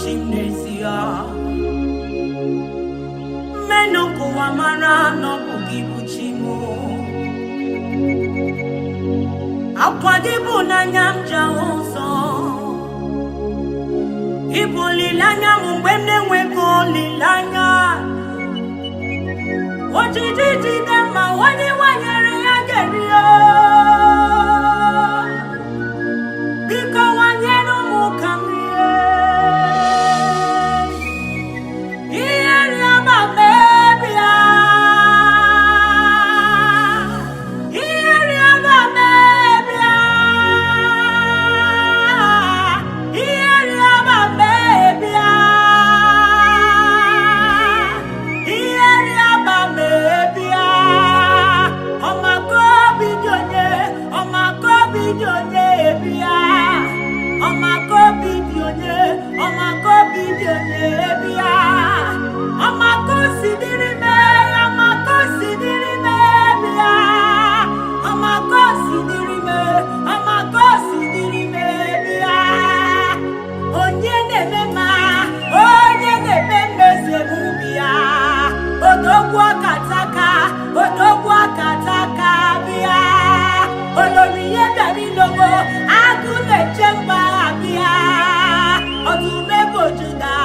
chimnesia menoko wa mara no bugibuchimo akwadibu na nyamja ozo ibulilanya mgbe nweko lilanya ojijiji dama wani wanyere ya gerio biko wanyere umukamrie iyeri aba mebia iyeri aba mebia iyeri aba mebia iyeri aba mebia omako bijonye bia omako bijonye bia omako sidiri me bia omako sidiri me bia onye na-eme bia odogwu akataka bia oloriye dari logo agu lechemba bia odume bojuda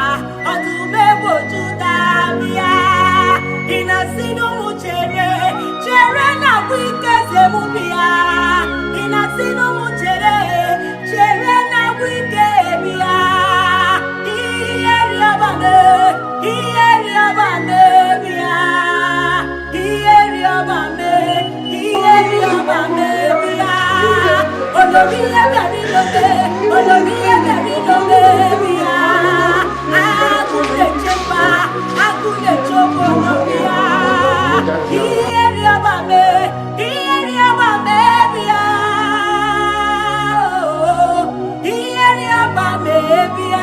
bia inasinu muchere na wike zemu bia inasinu muchere na wike bia iyeri abane bia iyeri abane bia oloriye dari loge bia agu lechemba bia iyeri abane bia iyeri abane bia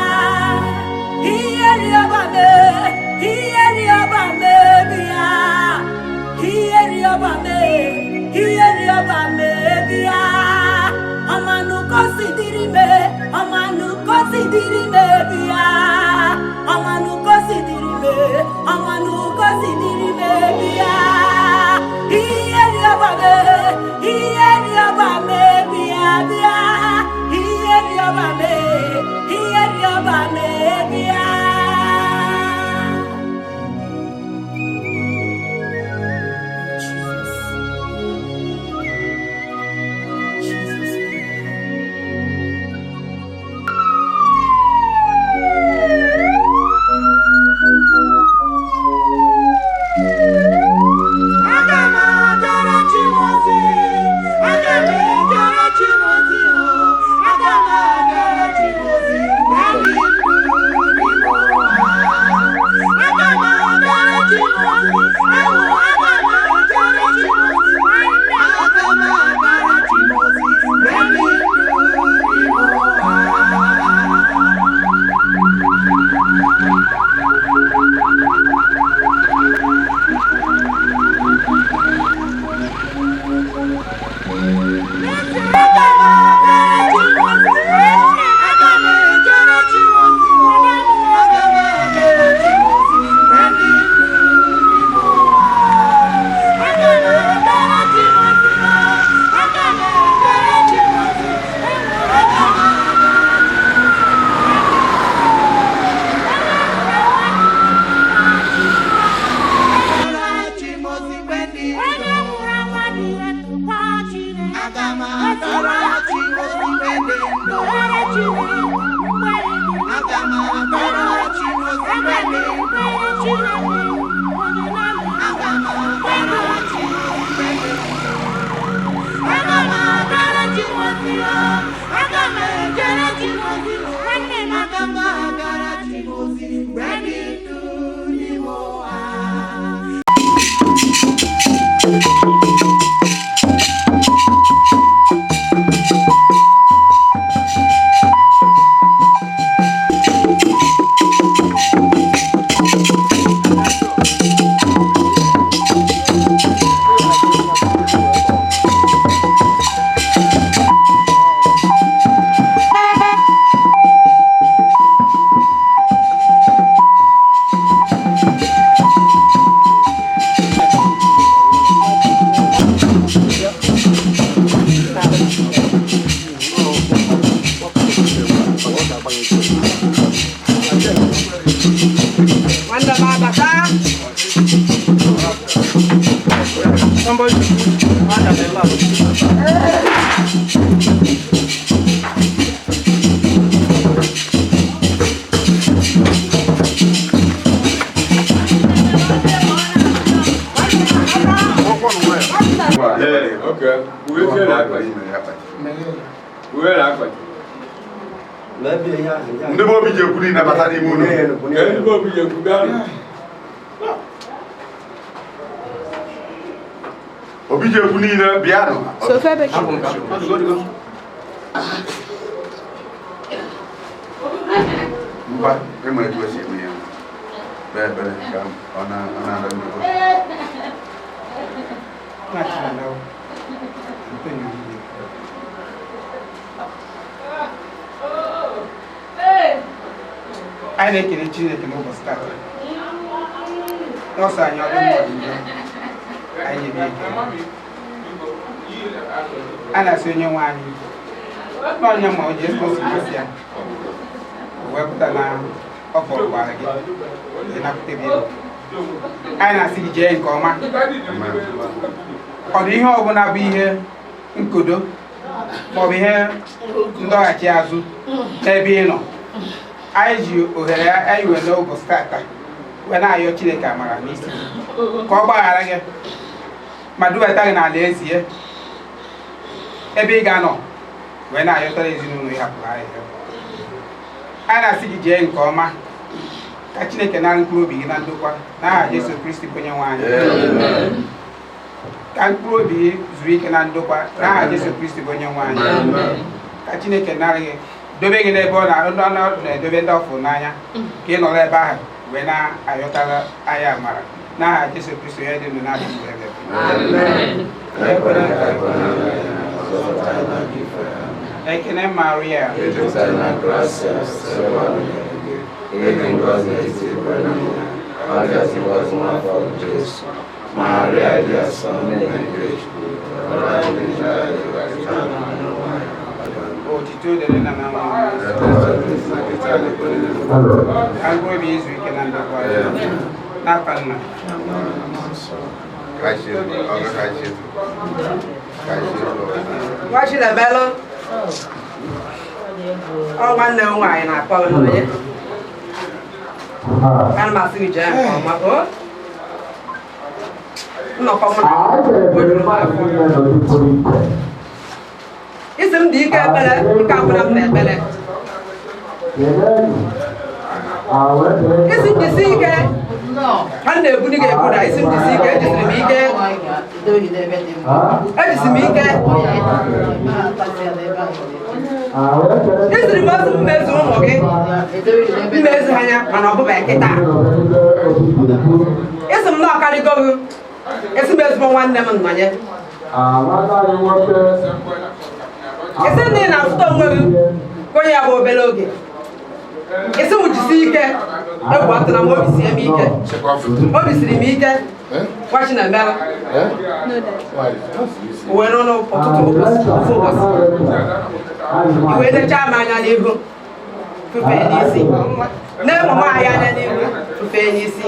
iyeri abane bia amanu kosidiri me bia amanu kosidiri me bia iyeri abane bia iyeri abane bia Ndebo bije kuli na batadi muno. Ndebo bije kugani. Obije kuli na biano. So fa be. Mba, emo etu esi mi ya. Bele kam ona na ndo. Na chana. I like it, Chile, can overstart. No, sir, you're I need and I say, you want no, no more, just go see you. Well, then, up for a while again. Enough to be. And I see Jane come. Or the home when I be here in Kudo, or be here, no, I chazu, maybe no. I you I will know go start when I your chile camera list. Coba again. Madu attack na lazy. A big gano. When I your is no apply. And I see Jane Coma. Catching a canal club in Andoqua. Now, Jesus Christ, Punyawan. Can prove be Zrik and Andoqua. Now, Jesus Christ, Punyawan. Catching a canal. Doing in a born, I don't know the vendor for Naya. Kill all that back when I am. Now I just appreciate it. Amen. I can Maria. Maria, dear son, I'm going to be easy. Why should I bellow? Oh, one no why and I follow it. I'm a sweet jam. No, isn't the cabin? Come up that belly. Isn't the sea? No, and the Buddha good. I isn't the sea. Just the meek. I just meek. This is the most measure, okay? Measure and I'll go back at that. It's a knock at the go. It's a best one lemon money. Isn't it now? Stone when you have a below? It's so much to see. I want to know what you see. Obviously, me watching a bell. When on no focus. You wait a time I need to pay easy. Never mind, I need to pay easy.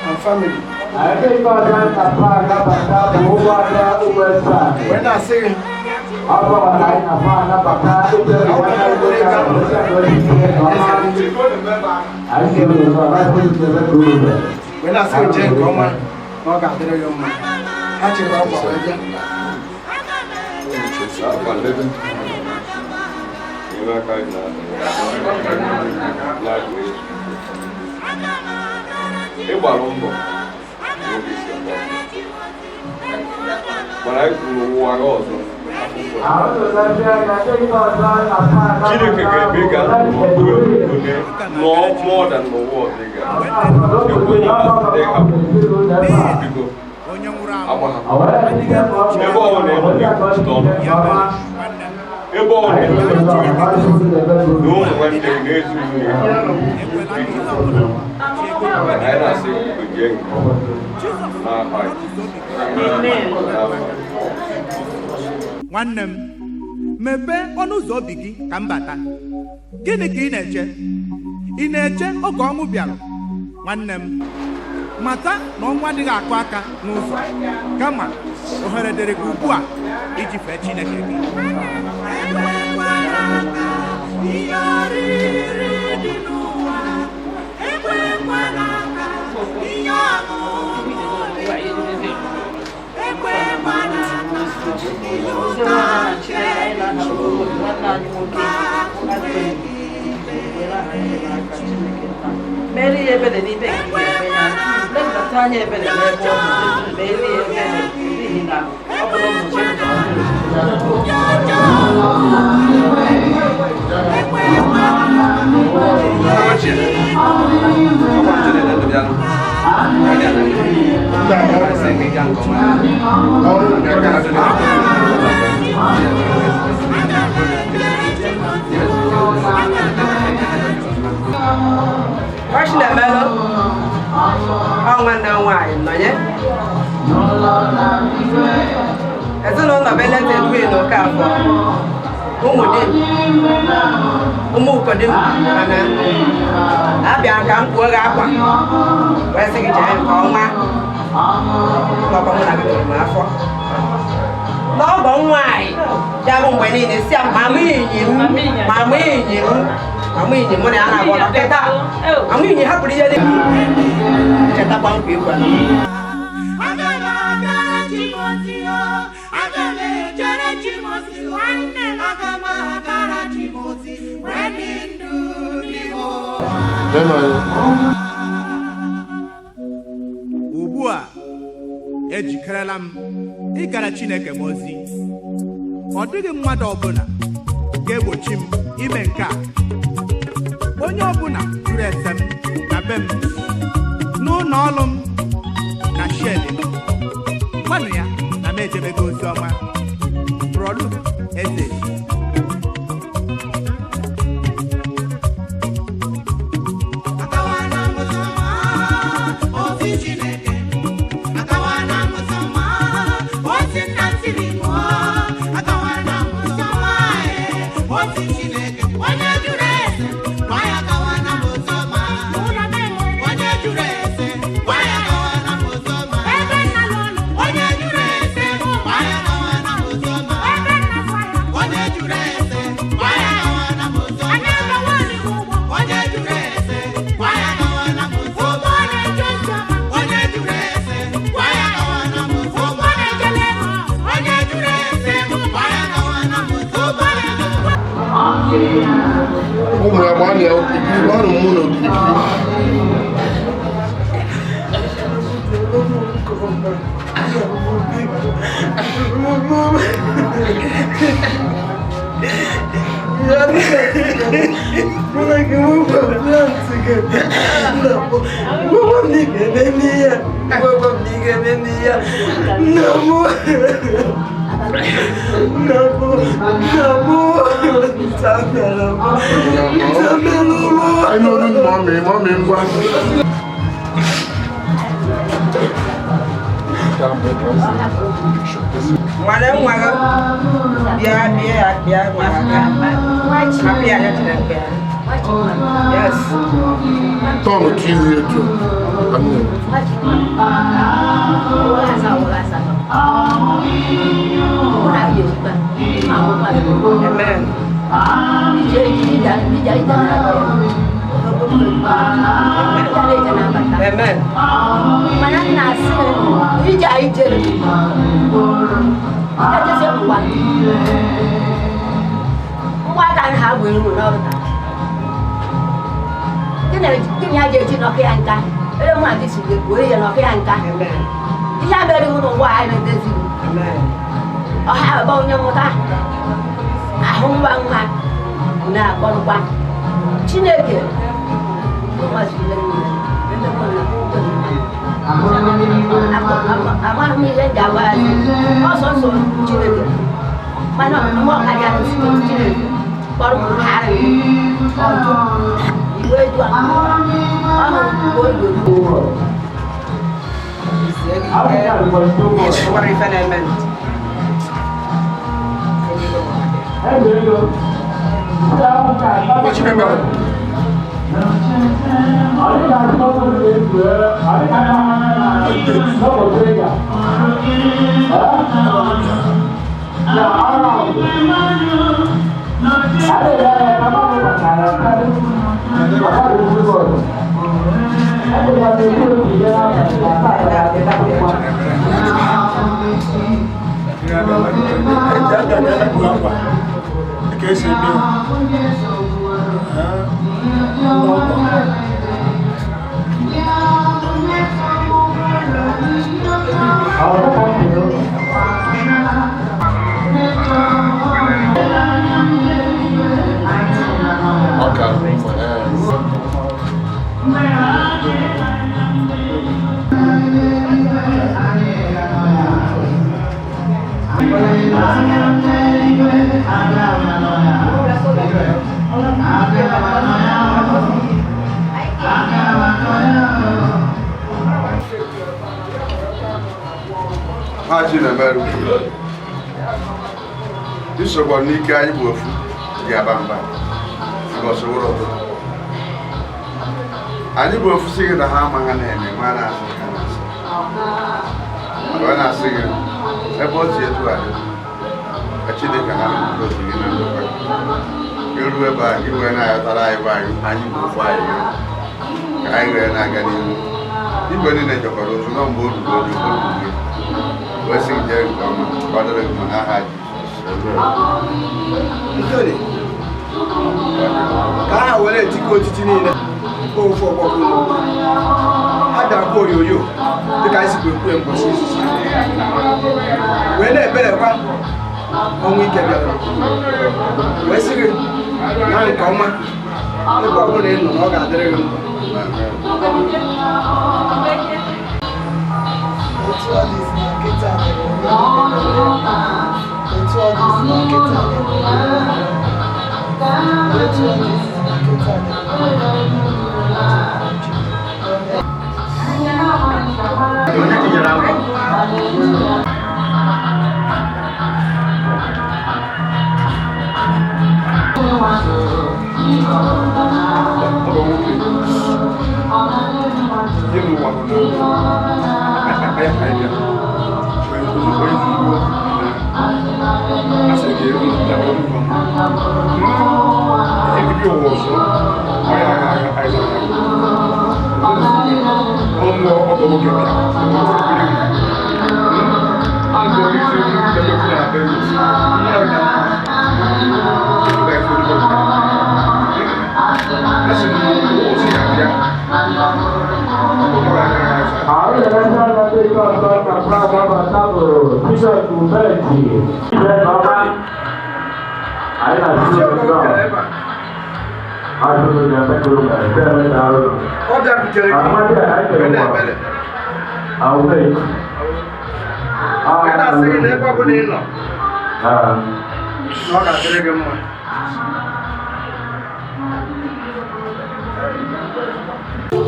And family. I think about that, when Ada sing. When I say Jen, come on, no got the young man. Hatch it up again. But I grew one also. More than the war they got. They have people. Nwanne m mepee ọnụ ụzọ obi gị ka m bata. Gịnị ka ị na-eche? Ị na-eche oge ọnwụ bịara? Nwanne m mata na ọnwụ adịghị akụ aka n'ụzọ, kama ohere dịrị gị ugbu a iji fee Chineke gị. Mary ebele n'ibe lekọta anya ebele n'ebe ọ nọ Mary ebele n'ihi na ọ bụrụ Washington Mello, on one down wine, no yet. As an on a beneted way, no car for whom would it? Who could do? I'll be on camp work up. Where's the giant call my for? No, one wine. Young when it is some mammy, I'm eating money and I want to get out. I'm eating happily. Get up on people. Ugbu a ejikerela m ịgara Chineke m ozi. Ọ dịghị mmadụ ọbụla ga-egbochi m ime nke a. Onye ọbụla jụrụ ese m na be m, n'ụlọ ọrụ m na shedi m, gwanụ ya na m ejebego ozi ọma. Brọdu eze I know this mommy yes. Toma kill you too. Amen. Mana nasi ija ije. Ija je buwa. Buwa kan ha bu mu na ta. Kini aje ji no ke anka. Ele mu ati si je go ye no ke anka. Amen. Ija be ri mu no wa ai na dezi. Amen. Ha ba onye muta. Ahụ ngwa ngwa na akpọrọkwa Chineke amaghị m ihe ndị agwa ọsọsọ Chineke mana ọmụ ọkaja site Chineke kpọrọ m harị ọjọ iwe edu ahụ oyibo What if an element? What you remember? Haji na meru. This is what Nika you were Yabamba. Because we were. I did go singing the hammer and man. When I sing it, I bought you to actually can have to you remember you and I thought I buy you and you go fire you. I ran again. Even in the Japan, no more to go to Blessing Jerry, father of Mahaji. Ghana will let you go to Tina. Go for what we know. I don't call you. The guys will put him for when they better one on weekend. Where's it? Now come on. The government in the Northern.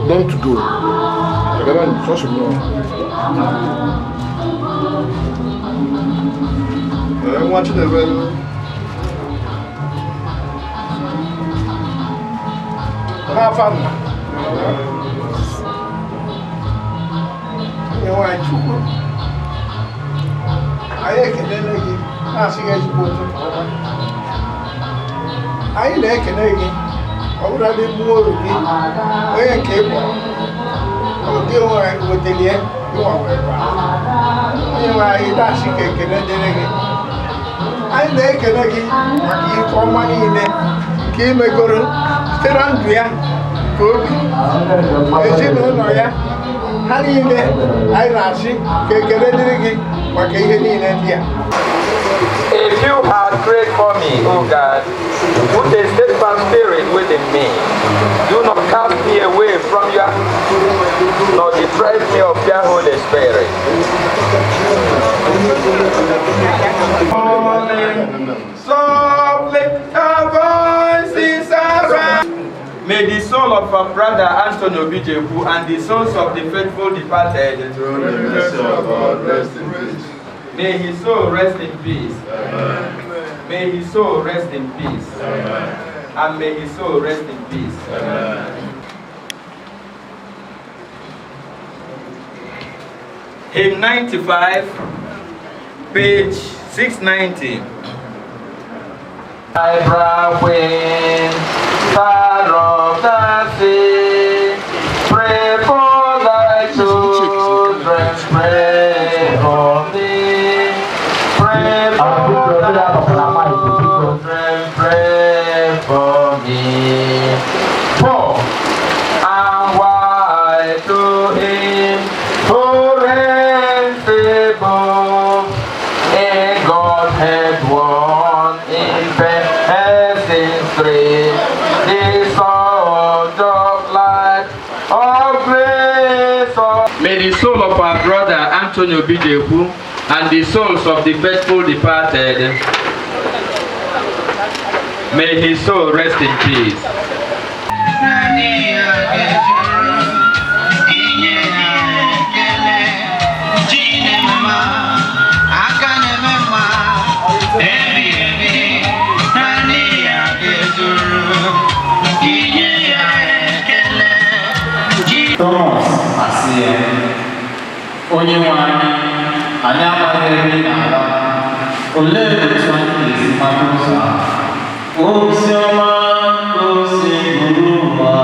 Don't go. I'm watching the weather. Have fun. You know, I took I can again. I see as you go to I like an again. I would have been more again. Where came Oge nwe wetelie nwa wee kwa. Onye nwe anyị dashi ka ekele dịrị gị. Anyị na-ekele gị maka ife ọma niile nke imegoro site na ndụ ya ka obi ezinụlọ ya ha niile anyị na-asị ka ekele dịrị gị maka ihe niile ndị a. If you had prayed for me, O God, put a steadfast spirit within me. Do not cast me away from you, nor deprive me of your Holy Spirit. Softly, our voices around. May the soul of our brother Anthony Obijeku and the souls of the faithful departed, may his soul rest in peace. Amen. May his soul rest in peace. Amen. And may his soul rest in peace. Amen. Hymn 95, page 690. I brought wind, star of the sea, pray for thy children, pray for thee, pray for thy children, pray for me. For and why to him who reigns above, in Godhead one, in persons three, the song of light, of grace, of... May the soul of our brother Anthony Obijeku and the souls of the faithful departed, may his soul rest in peace. Thomas Asia, onye nwe anyị amaghị ebe ị na-ala, olee otu anyị ga-esi mata ụzọ ahụ? Ozi ọma o si bụrụ ụwa.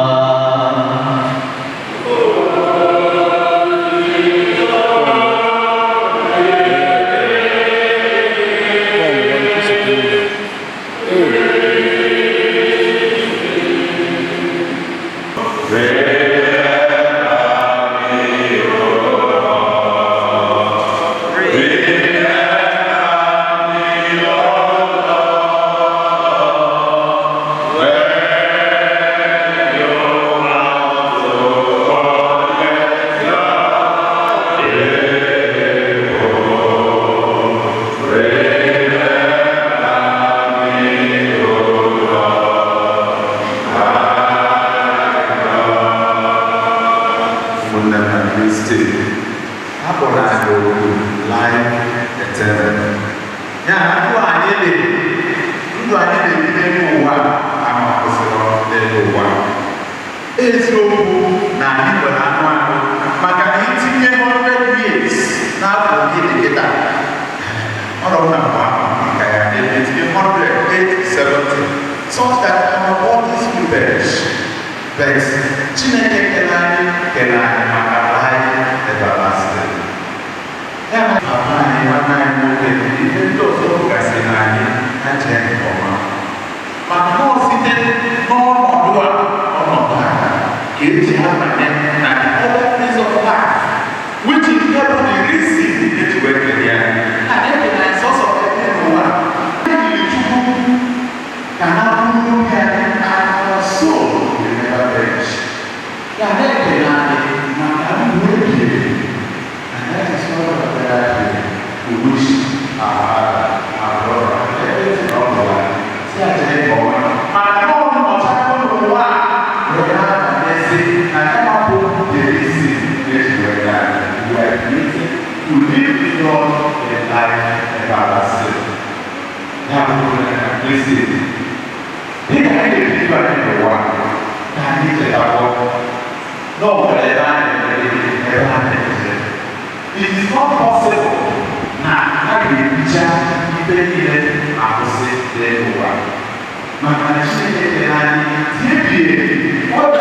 What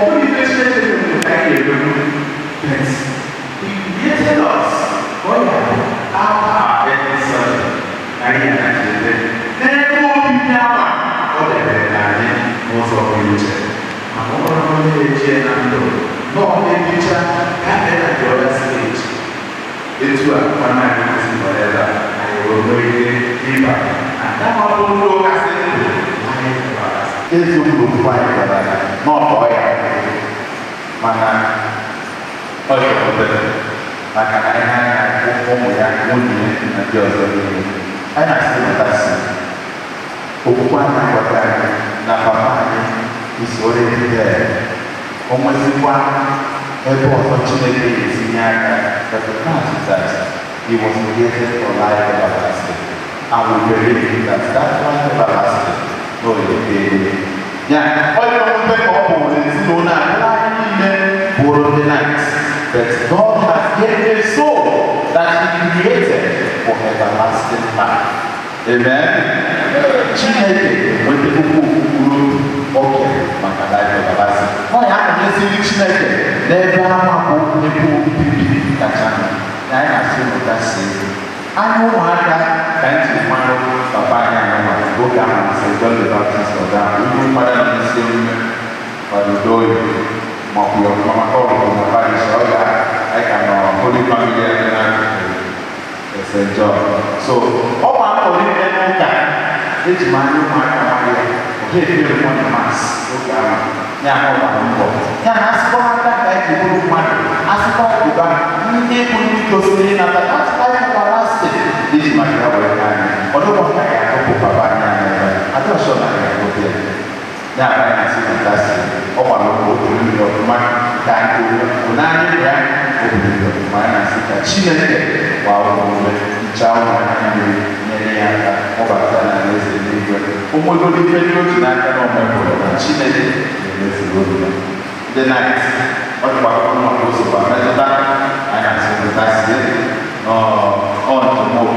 only the church is but He created us. Oh yeah, our every Sunday. Then go be now. Oh, they're most of you. I'm only a chair no, the teacher had at the other stage. It's what one night is forever. I will wait deeper. And that one will go as it is. It's to find that not boy. Mana, oh, like I had home with that woman and Joseph. And I still that's one night of that. Papa is already there. Almost one every opportunity is in but the fact is that he was created for life everlasting. And we believe that life everlasting, no, yeah, all the people is known as borrow the night. But God has given a soul that He created for everlasting life. Amen. Chineke, when the people okay, Makadai Babasi. Oh, I am listening to Chineke. Never have a people Kachana. I have seen what I say. I know what I can't see my Papa and go down and say, John the Baptist or down. You know, Madam, the same, but you do it. Mama called from the parish, I can holy family and St. John. So, all my calling and each man, you might give you one mass. Now, ask for that you will money. Ask for the bank. You need to stay in at that time everlasting. This is my time. Although I have to put I don't show that I go there. Now, I see fantastic. Oh, I don't go to New York. Time to Unani brand. I see that Chile. Wow, child and over the night, what about those of our I answered last year on the more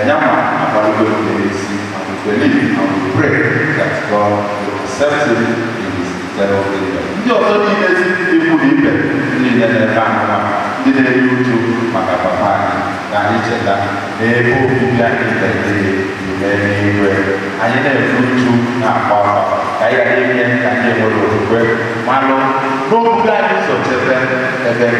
Yama about going to and believe and we pray that God will accept it in His eternal kingdom. You also need to people in the family, did they YouTube, Makapapa, Ganijela, Nebo, Bibia, anywhere. I didn't have to now, Papa. I had to work. Malo, no guidance of children, and then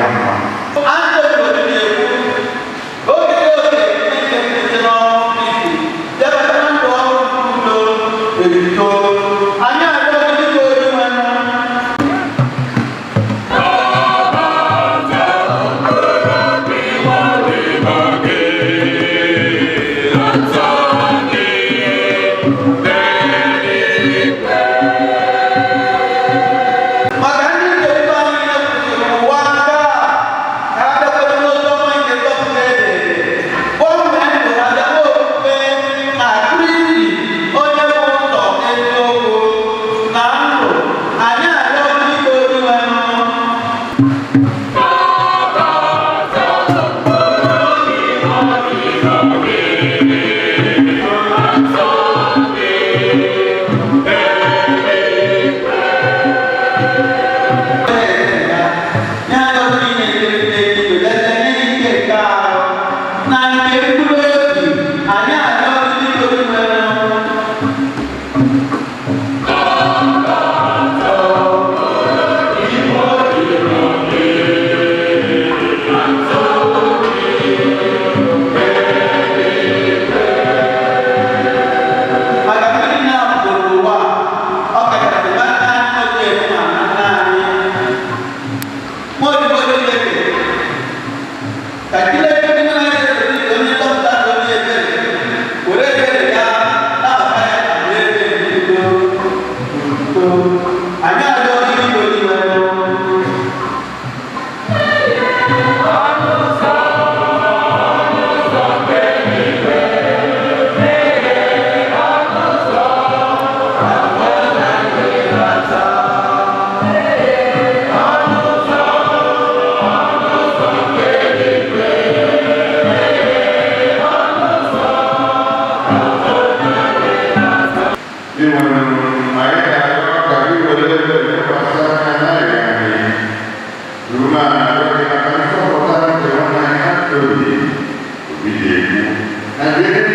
Maganda Gracias.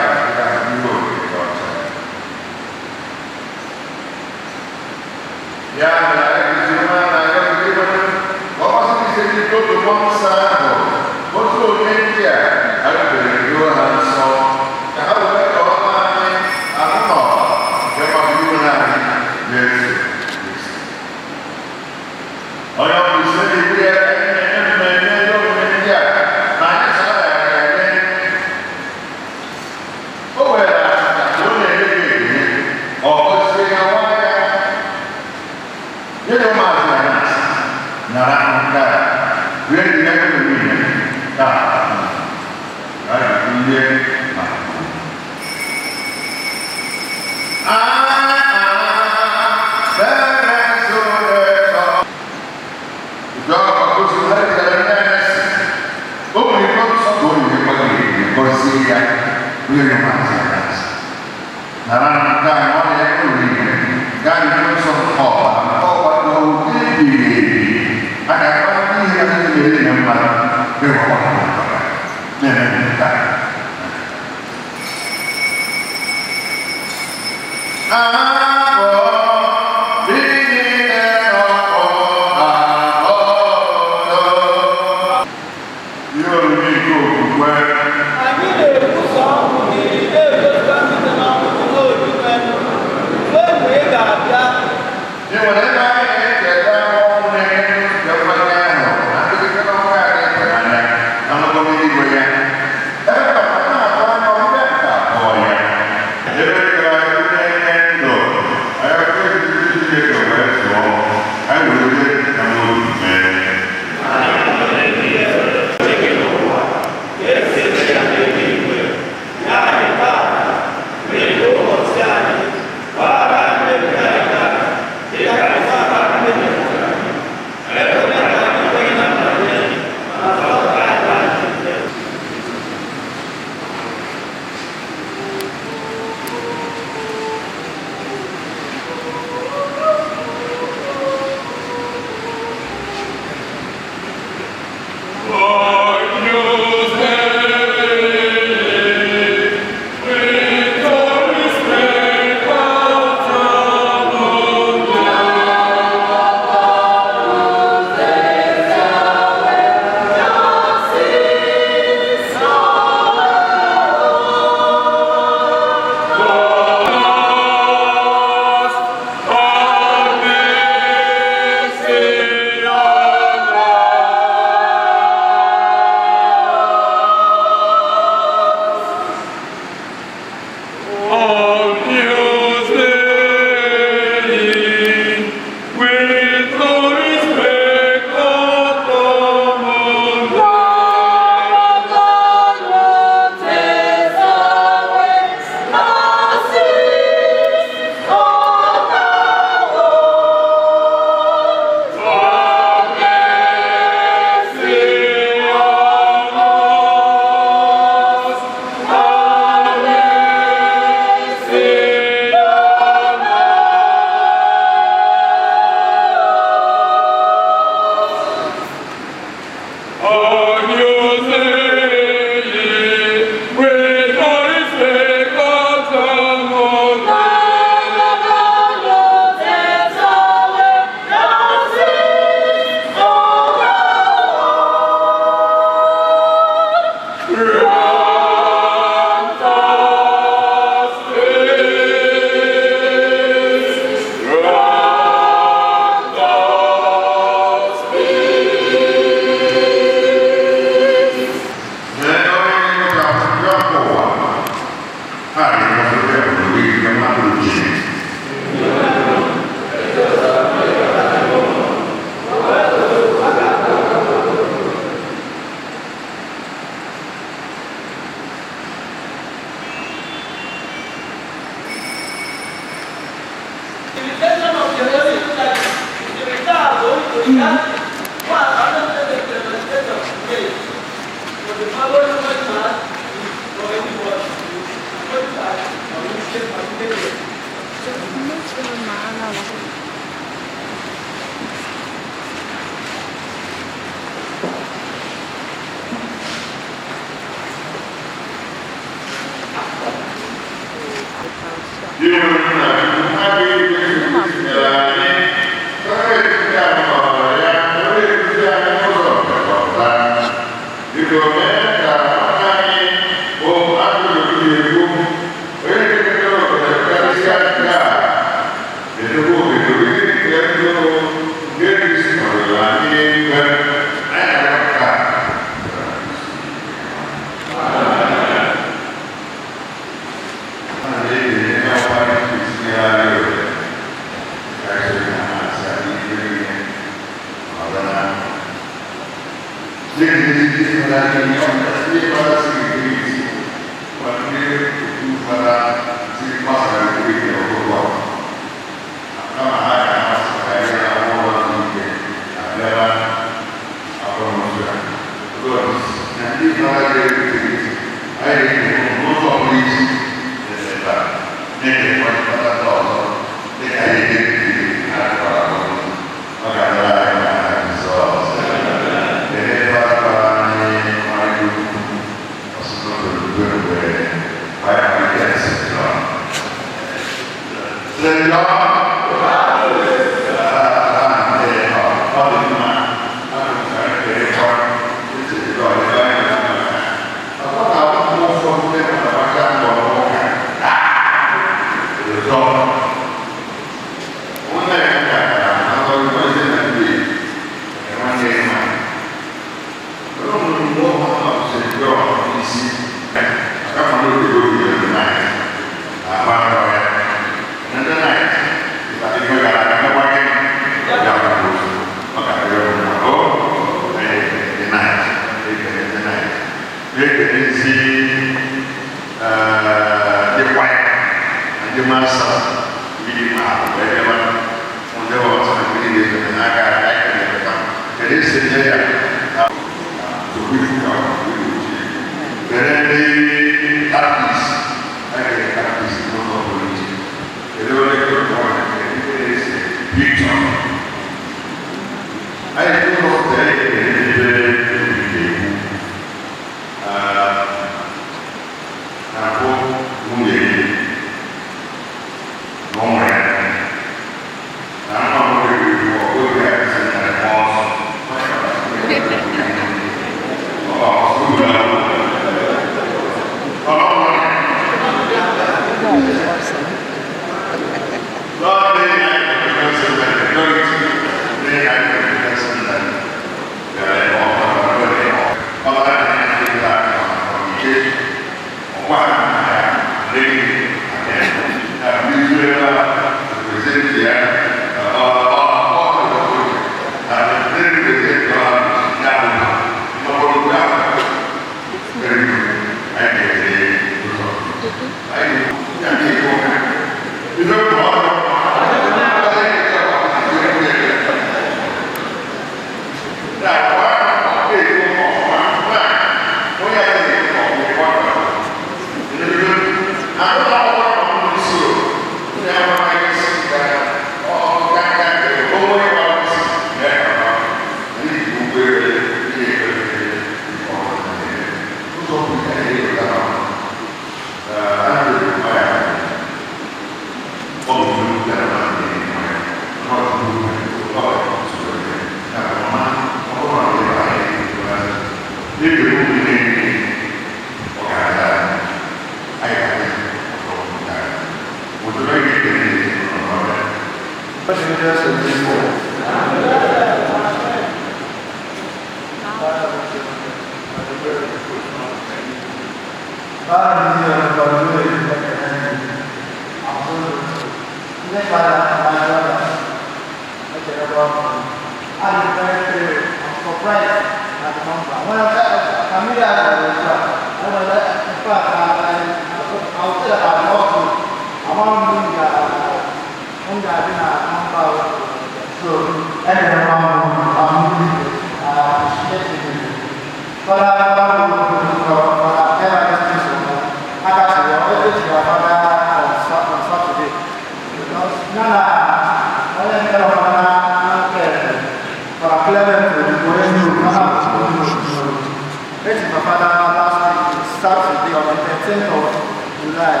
July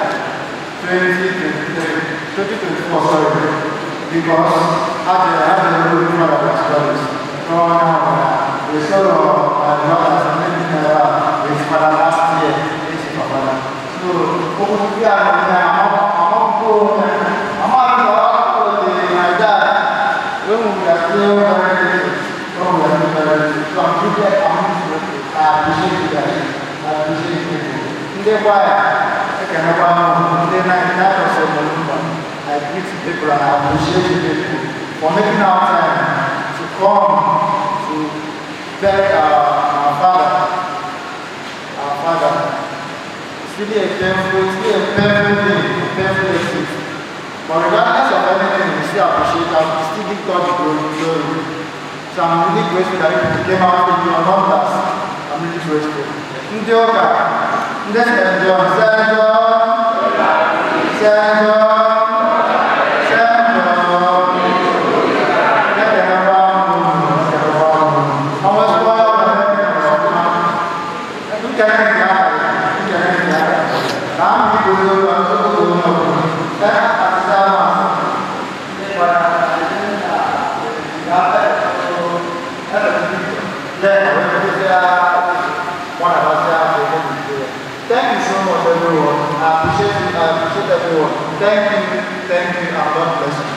2024, sorry, because I had a little bit of studies. We saw my brother with father last year. So, we are my dad, when we are still very so I'm I appreciate you guys. I appreciate you. That's why I can have I greet people and I appreciate people for making our time to come to beg our father. It's really a painful thing, but regardless of anything, we still appreciate that, we still give God the glory. So I'm really grateful that you came out with your numbers. I'm really grateful. Ndioka, Thank you so much, everyone. I appreciate everyone. Thank you, and God bless you.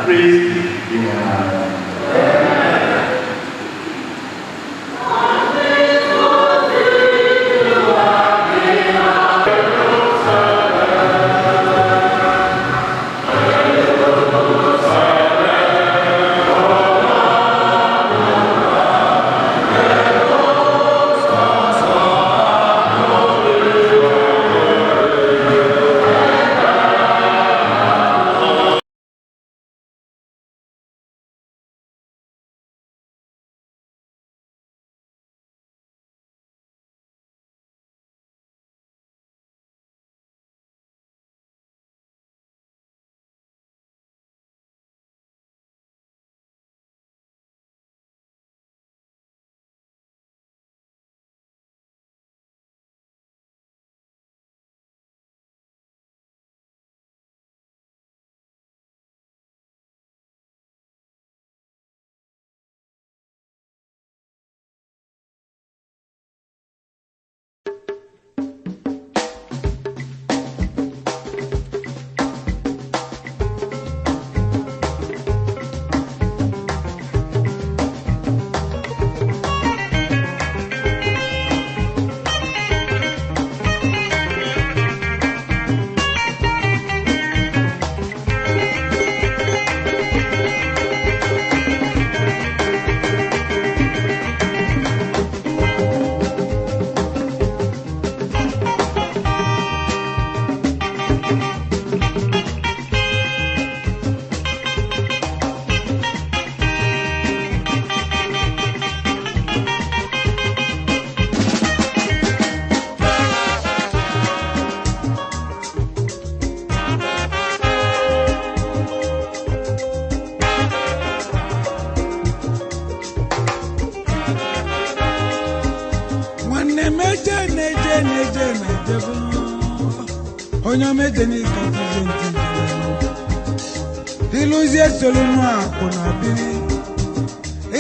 Praise meje neje neje neje onye meje ni kazenti iluzie solunu akuna biri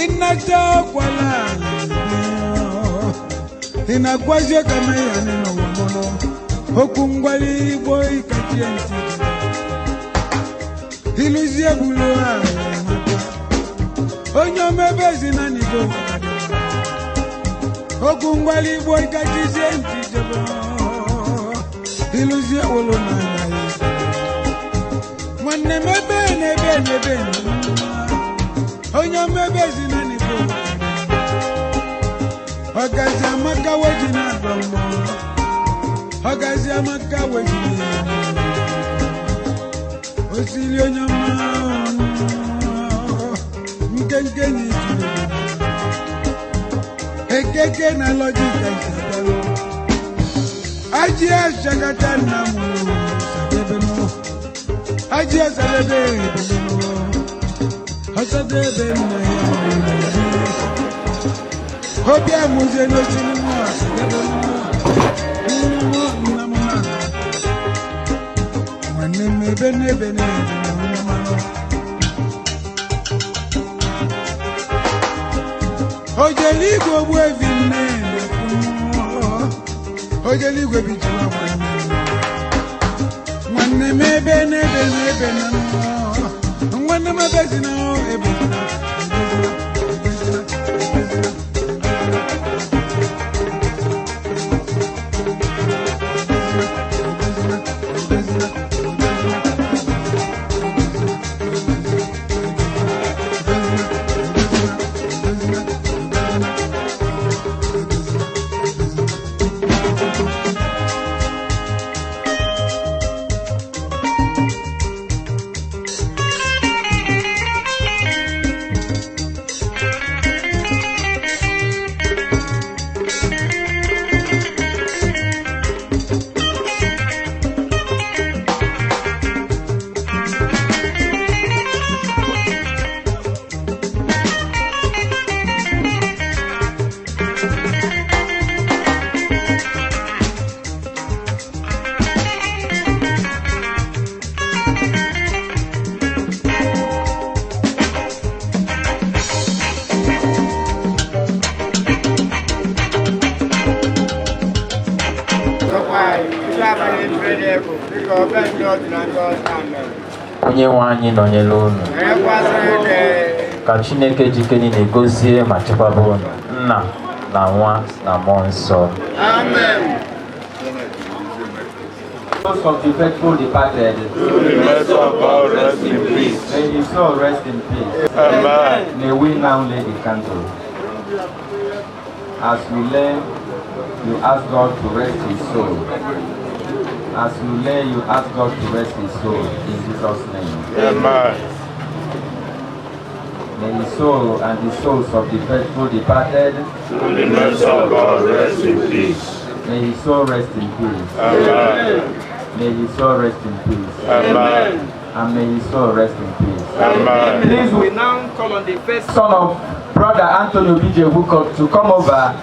inata kwala inagwaje kama yani no wono okungwali boy katienti iluzie bulo onye mebezi na nigo okungwali boy katienti jabo iluzie wolo na Mwane mebe nebe onye mebezi na nigo Ogazi amaka wejina domo Ogazi amaka wejina Osili onyama Mkenkeni Ekeke na logika isabelo Aji ashagata na mulu Sabebeno Aji asalebe Ebeleno Asadebe na ya Obi amuze no sinimo Sabebeno Bene Ojeligo bwevine Ojeligo bichwa mwane mebene mwane mabezi no ebena onye nwe anyị nọnyere unu ka Chineke jikere na-egozie ma chekwaba unu Nna na Nwa na Mmụọ Nsọ. Amen. Those of the faithful departed, the mercy of God rest in peace. May his soul rest in peace. Amen. May we now lay the candle. As we lay, you ask God to rest his soul. As you lay, you ask God to rest his soul in Jesus' name. Amen. May his soul and the souls of the faithful departed, through the mercy of God, rest in peace. May his soul rest in peace. Amen. May his soul rest in peace. Amen. And may his soul rest in peace. Amen. Please, we now call on the first son of Brother Anthony Obijebu to come over.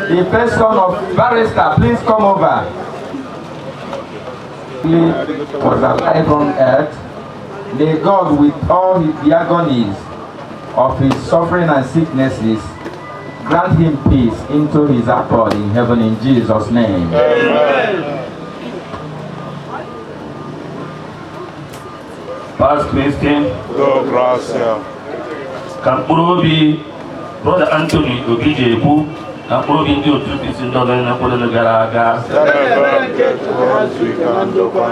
The first son of Barrister, please come over. He was alive on earth. May God, with all the agonies of his suffering and sicknesses, grant him peace into his abode in heaven in Jesus' name. Amen. Past Christian, God gracia. Kampurobi, Brother Anthony Obijebu, Kampurobi ndi otu Kristi ndọrọ na kwado gara aga.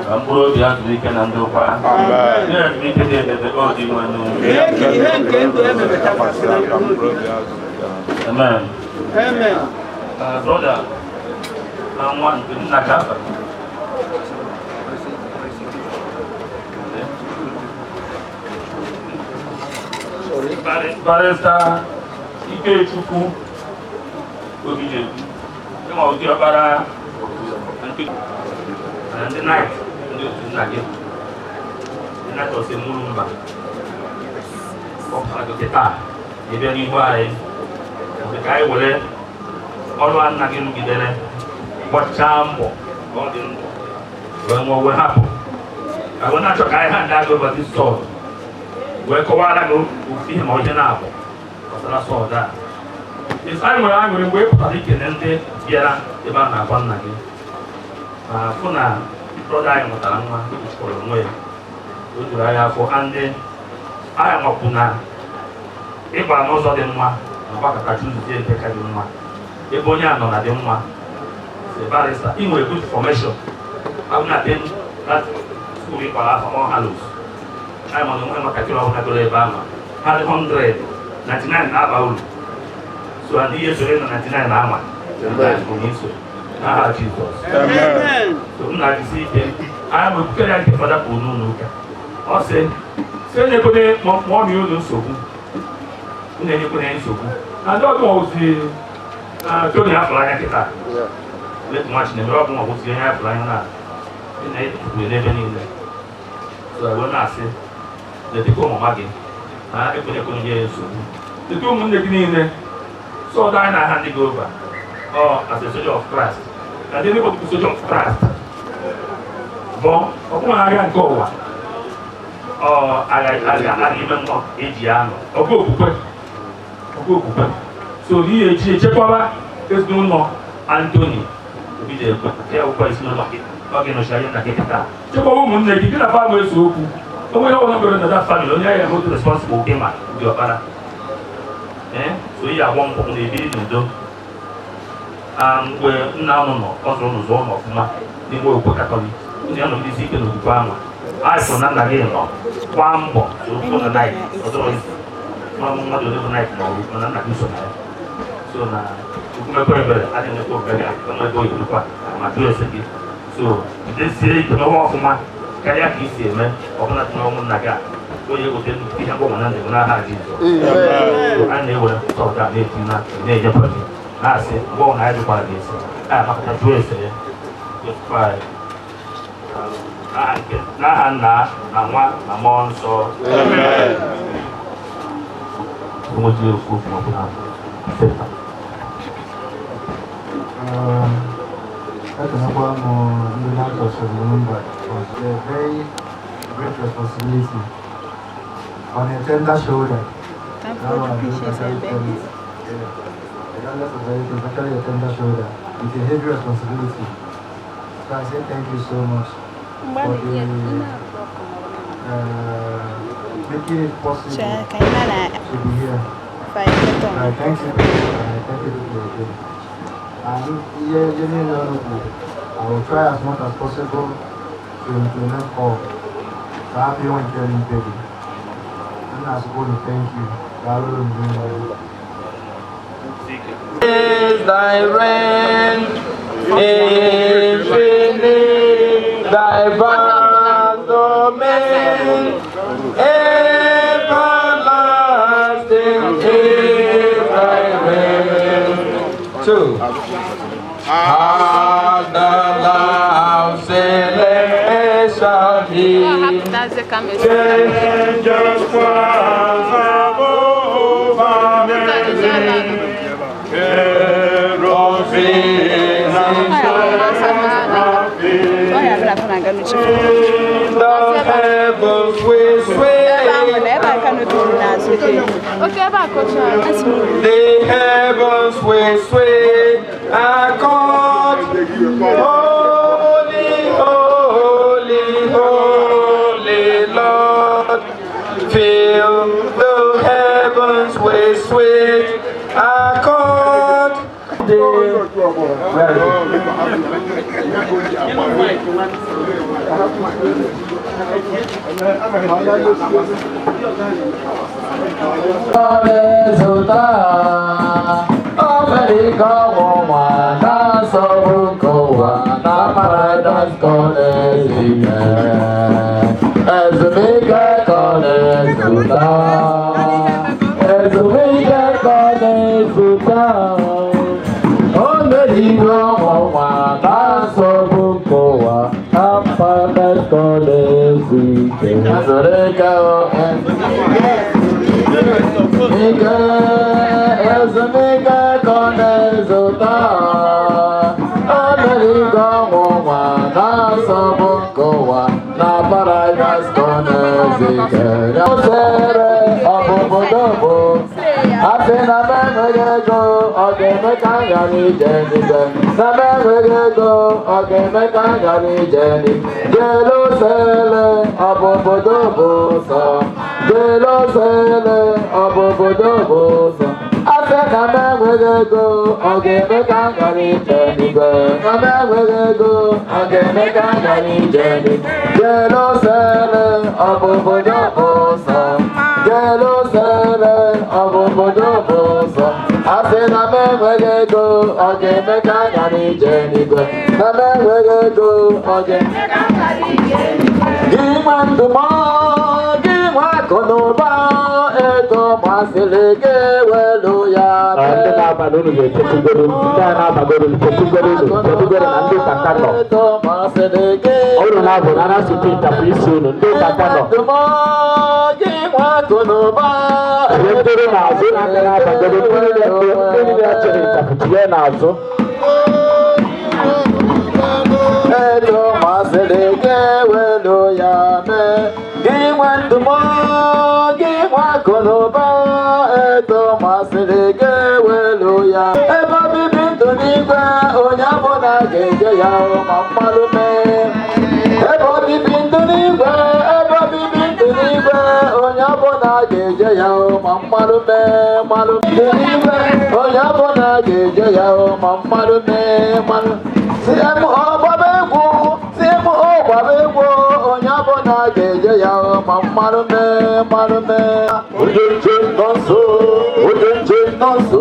Kampurobi azụike na ndokwa. Amen. Ihe azụike dị ebebe ọ dị nwanụ. Ihe nke ndụ emebe takwasị na Kampurobi azụike. Amen. Amen. Brother, na nwa nke nna gaba. Barrister Ikechukwu Obijebu, ịma ụdị ọbara ndị night ndị otu nna gị ndị night ọsị mụrụ mba ọkara gị taa ebe n'ihu anyị ka anyị were ọrụ nna gị rụgidere gbachaa mbọ ka ọ dị ndụ wee nwụọ wee hapụ ka wee na-achọ ka anyị ha ndị agụ ụbọchị sọọdụ wee kọwara gị ofu ihe ma ọ dị na-abụ gbasara sọọdụ a anyị nwere aṅụrị mgbe ị pụtara ikele ndị bịara ebe a na-agwa nna gị ma fụ na brọda anyị mụtara nwa kpọrọ onwe ya o juru anyị afọ ndị anyị makwu na ịgba n'ụzọ dị mma na gbakọta chuzute nke ka dị mma ebe onye a nọ na dị mma barista inwere good formation abụ na dị skuul ịkpara afọ ọ halos anyị mana onwe nwatakịrị ọbụla goro ebe ahụ ha dị 100 99 na-aba uru so ndị ihe soro na 99 na-ama onye iso n'aha Jizọs so m na-ajisi ike anyị nwepụkere ya nke fada pụrụ n'ụlọ ụka ọ sị si enyekwene mụọ mi ụlọ nsogbu unu enyekwene nsogbu na ndị ọbụla ozi Tony afụrụ anya kịta letu nwa Chinemere ọbụla ozi onye afụrụ anya na na-ekwuru n'ebe niile so wee na-asị letekwa ọmụma gị na ekwenyekwene nye nsogbu leta ụmụnne gị niile sọọdụ anyị na-aha ndị gị ova as a soldier of Christ na ndị bụ soldier of Christ bụ ọbụna agha nke ụwa agha ime mmụọ eji anọ ọgụ okwukwe so ihe eji echekwaba ezinụlọ Anthony Obidekwe nke akwụkwọ ezinụlọ gị ọ ga-enọchi anya na gị taa chekwaba ụmụnne gị gị na fa bụ eso okwu onwe ihe ọbụla mere na that family onye ahịa moto responsible gị ma ndị ọkpara so ihe agwọ mbọ na-ebiri n'udo mgbe nna ụnụ nọ ọ zụrụ ụnụ zụọ n'ọfụma n'ime okwe Katọlik unu ya nọgidesi ike n'okwukwe ahụ anyị sụrụ na nna gị nọ kwa mbọ ụkwụ na naịt ọzọrọ isi mmadụ ole bụ naịt ma ọ na nna gị so na ya so na okwumekwe ebere adịghị nwekwa obere ọnụego oyirikwa ma jụọ ese gị so jidesie ike mewe ọfụma karịa ka isi eme ọbụla dị n'ọnwụ nna gị a onye gote nnukwu ihe mgbanwe na ndụ n'aha Jizọs anyị na-ewere sọọdụ a na-eti na-enyekwa gị na-asị mgbe ọ na-anyị dịkwara gị esi anyị amapụta jụọ ese ya n'aha Nna na Nwa na Mmụọ Nsọ onweji okwu maọbụ na ekenekwa m ndị na-atọchiri mba was a very great responsibility on a tender shoulder. Regardless of everything, especially a tender shoulder, it's a heavy responsibility. So I say thank you so much for the making it possible to be here. Thank you. Thank you again. And I will try as much as possible to implement all. So happy one telling baby. And I suppose to thank you. Is thy reign infinite, thy vast domain, everlasting is thy reign. 2. As the loud celestial heat, angels choirs above amazing, heroes sing and seraphim, the heavens will sway, the heavens will sway, and God, holy, holy, holy Lord, fill the heavens with sweet accord. America woman, dance of Goa, na paradise calling as the maker calling Suda, as the maker calling Suda. America woman, dance of Goa, na paradise calling Suda. ezumike ka ọ na-ezụta o merigo ọnwụ nwa na-asọbụ nke ụwa na paradaịs ka ọ na-ezike ya sere ọbụbụdo bụ asị na m enweghị ego ọ ga-eme ka m ghara ije n'igwe na m enweghị ego ọ ga-eme ka m ghara ije n'igwe Jerusalem ọ bụ obodo bụ ụzọ Jerusalem ọ bụ obodo bụ ụzọ asị na m enweghị ego ọ ga-eme ka m ghara ije n'igwe na m enweghị ego ọ ga-eme ka m ghara ije n'igwe Jerusalem ọ bụ obodo bụ ụzọ Jerusalem ọ bụ obodo bụ ụzọ asị na m enweghị ego ọ ga-eme ka m ghara ije n'igwe na m enweghị ego ọ ga-eme ka m ghara ije n'igwe gị nwe ndụmọdụ gị nwe akụ na ụba ego masịrị gị welu ya ndị na-abalị unu ga-echetugoro ndị a na-abagoro echetugoro unu chetugoro na ndị kaka nọ unu na-abụ na na-asụtụ ịchapụ isi unu ndị kaka nọ gị nwe akụ na ụba ihe ndịrị n'azụ na ndị na-abagoro ndị niile chere ịchapụ tinye n'azụ ego masịrị gị welu ya mee gị nwe ndụmọdụ gị nwe akụ na ụba ego masịrị gị welu ya ebe obibi ndụ n'igwe onye ọbụla ga-eje ya ma mmadụ mee ebe obibi ndụ n'igwe ebe obibi ndụ n'igwe onye ọbụla ga-eje ya ma mmadụ mee mmadụ ndụ n'igwe onye ọbụla ga-eje ya ma mmadụ mee mmadụ si m ọgbaba egwu si m ọgbaba egwu onye ọbụla ga-eje ya ma mmadụ mee mmadụ mee onye nche nọ nso onye nche nọ nso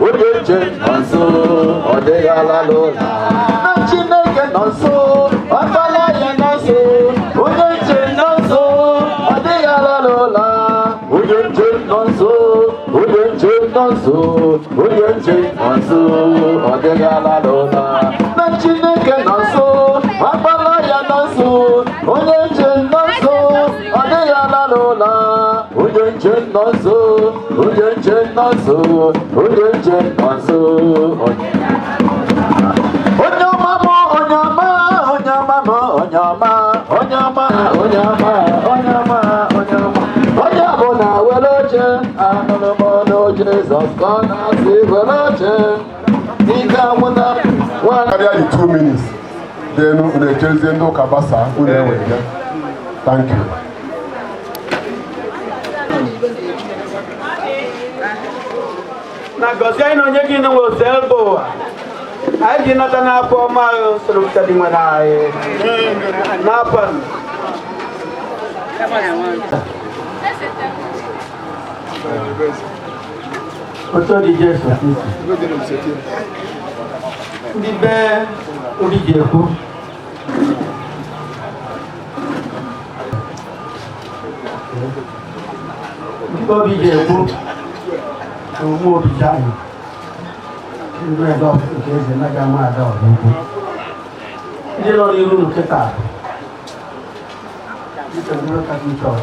onye nche nọ nso ọ dịghị ala n'ụlọ na Chineke nọ nso ọkpara ya nọ nso onye nche nọ nso ọ dịghị ala n'ụlọ onye nche nọ nso onye nche nọ nso onye nche nọ nso ọ dịghị ala n'ụlọ na Chineke nọ nso ọkpara ya nọ nso onye nche nọ nso ọ dịghị ala n'ụlọ onye nche nọ nso onye nche nọ nso onye nche nọ nso onye ọma m onye ọma onye ọma m onye ọma onye ọma onye ọma onye ọma onye ọma onye ọbụla were oche anụrụ m n'oche Jizọs ka ọ na-asị were oche ike anwụna karịa the 2 minutes then unu ejezie ndị ụka gbasa unu ewere ya thank you na gọzie anyị na onye gị nwe ose ebe ụwa anyị ji nata n'afọ ọma ahụ soro ụtadị nwere anyị n'afọ otu dị Jesu ndị be obi ji ekwu ndị be obi ji ekwu ụmụ obi ji anyị ndị ebe ọfụrụ nke eze na ga-ama ada ọdụkwụ ndị nọ n'iru nkịta dịka ndị ụka dị chọọ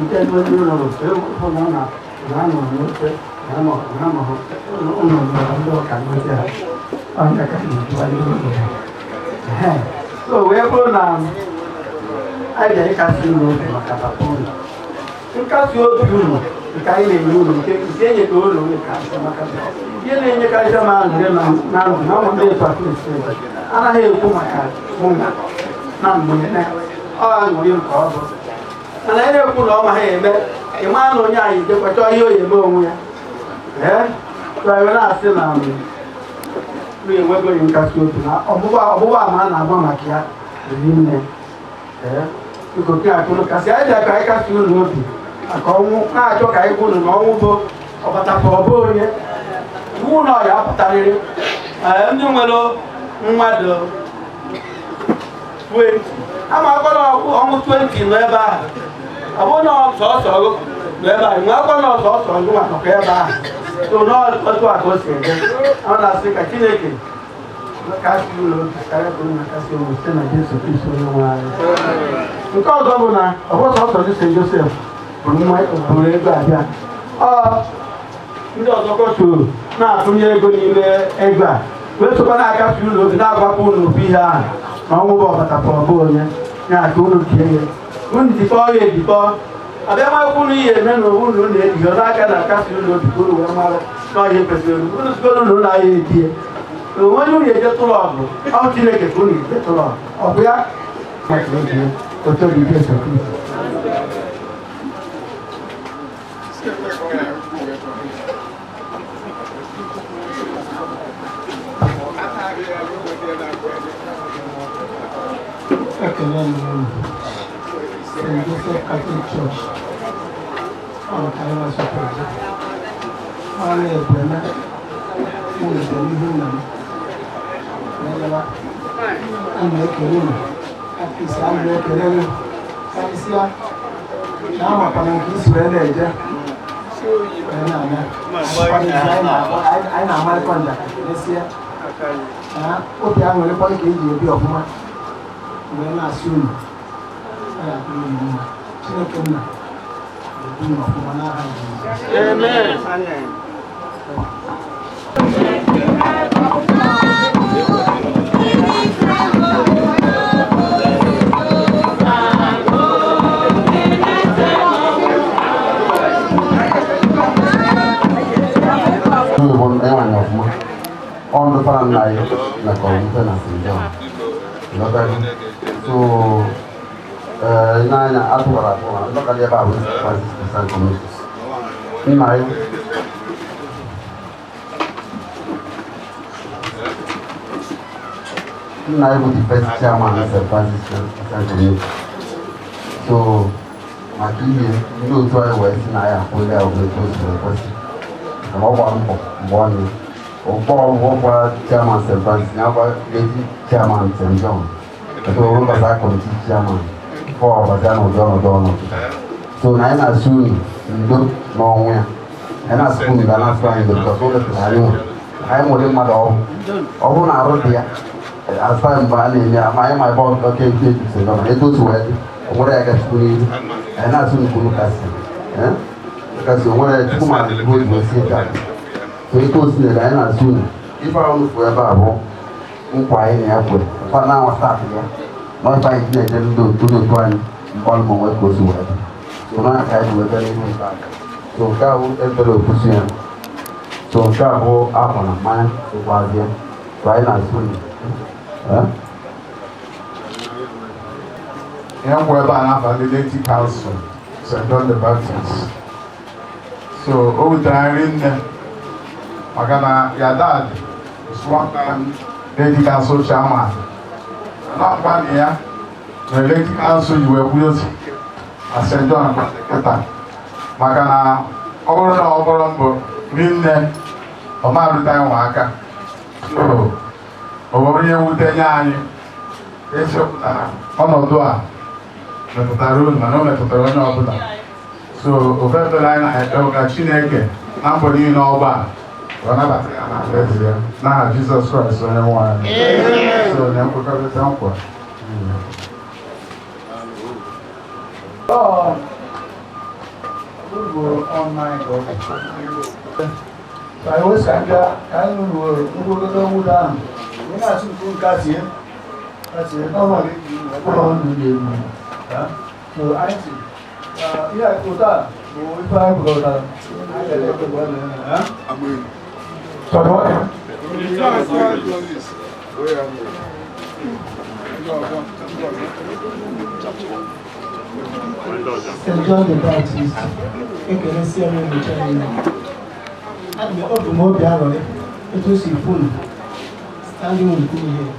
nke ndị onye ụlọ n'ofe hụ na ọ na-anọ n'oche na-anọghị ụlọ ndị ụka n'oche ha ọnya ka na-ejiwa n'iru obodo so wee bụrụ na anyị ga-ekasị ụlọ obi maka papa ụlọ nkasị obi ụlọ nke anyị na-enye ụlọ nke enyeta ụlọ nke maka ihe na-enyekarịcha m aṅụrị na ndụ na ụmụ ndị etu akụrịsị anaghị ekwu maka mụnwa na mgbe ọ aṅụrị nke ọ bụ mana anyị na-ekwu na ọ ma ha eme ịma na onye anyị jekwachọ ihe o eme onwe ya tụgharị na-asị na enwegoghị nkasi obi na ọgbụgba ama a na-agba maka ya eri nne ikoke akụrụ kasị anyị bịa ka anyị kasị ụlọ obi maka ọnwụ na-achọ ka anyị kwuru na ọnwụ bụ ọbatapa ọbụ onye iwu na ọya apụtarịrị ndị nwere mmadụ 20 ama akwara ọnwụ 20 nọ ebe ahụ ọ bụrụ na ọsọsọ nọ ebe ahụ nwe akwara na ọsọsọ ngụ maka ebe ahụ so n'otu a ka o si ede ọ na-asị ka Chineke kasị ụlọ obi karịa ka onye kasị obi site na Jesu Kristo onye nwe anyị. Nke ọzọ bụ na ọ bụ sọsọ dị St. Joseph bụrụ ego abịa ndị ọzọkọ soro na-atụnye ego n'ime ego a wee sokwa na-agafe ụlọ obi na-agwapụ ụlọ ofu ihe ahụ na ọnwụ bụ ọbatapọbụ onye na-aka ụlọ nke ihe unu jikọọ ya ejikọ abịa makwa ụlọ ihe eme na ụlọ na-ejighị ọrụ aka na-akafe ụlọ obi ka ụlọ wee mara n'ọhịa kwesịrị ụlọ sikoro ụlọ ụlọ ahịa etie onye unu eje tụrụ ọgụ ọ Chineke ka unu eje tụrụ ọ bụ ya otu dị ike Kristi. Ekele m St. Joseph Catholic Church on Kaiwa Support. Ọ na-ekweme ụlọ n'ihu nna m. A na-ekele unu. Akịsị a na-ekele unu. Karịsịa na amakwana nke isi wee na-eje. Anyị na-amarịkọ njakịrị n'ezie. Obi ahụ nwerekwa ka eji ebi ọfụma. Mgbe na-asị unu Chineke nna ebi unu ọfụma n'aha on the front line na community na Sinjao. So ina atwara kwa ndo kali ba wisi kwa communities. Nai with the first chairman of the community. So makili ndio toa wesi na ya kule au kwa one Opa chairman St. Francis, now lady chairman St. John. So we was a committee chairman for Bazano Don. So now I soon look nowhere. And I soon the last time because all the time I'm with my dog. Oh, now I wrote here. As far as my boss okay, so it was well. What I got to do, and I soon go look at it. Because when I took my good was that. So it was the line as soon. If I only for about inquiry in the airport, but now I start here. Not by it, then do the one, all more goes away. So now I do a very good back. So go enter the position. So go up on a man, so was here. Right now, soon. Yeah, we're about the Lady Council, St. John the Baptist. So over there in Magana, your dad is one time Lady Council chairman. Not 1 year, the Lady Council you were with at St. John Magana, over Rinne, or Maritime Waka. So, over here with the Yanni, it's on door. So, over the line, I told Chineke, nobody in all bad. Now, Jesus Christ, anyone. So, then we got the temple. Oh, on my God. I was saying that I don't know down. We're not too good, Cassie. That's it. Normally, so I see. Yeah, go down. If I go down, I get it. So what? St. John the Baptist, Ecclesia in China. And the open more piano, it was full. Standing with me here.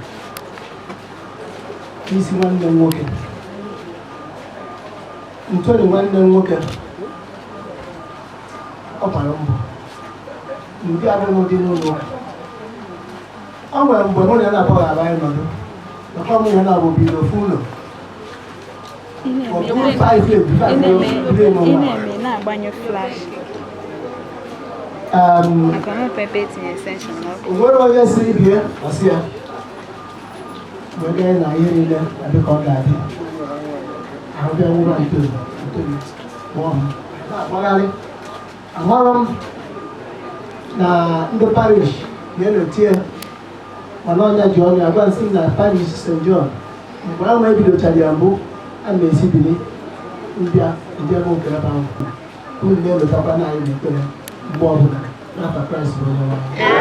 This one then walking. In 21 then walking. Up and you got no dinner. I went born and about a line. The family and I will be the fool. I cannot prepare in essential. What do I say here? I see her. We're getting a year in there. I become that. I'll be a woman too. One. I'm na ndị parish ga-elotie mana ọnya ji ọnụ agwa nsị na parish St. John mgbe ahụ ebidochara ya mbụ a na-esi bili mbịa ebe nke ebe ahụ unu na-elotakwa na anyị n'ekpere mgbe ọbụla n'afa Kraịst bụ onye nwaanyị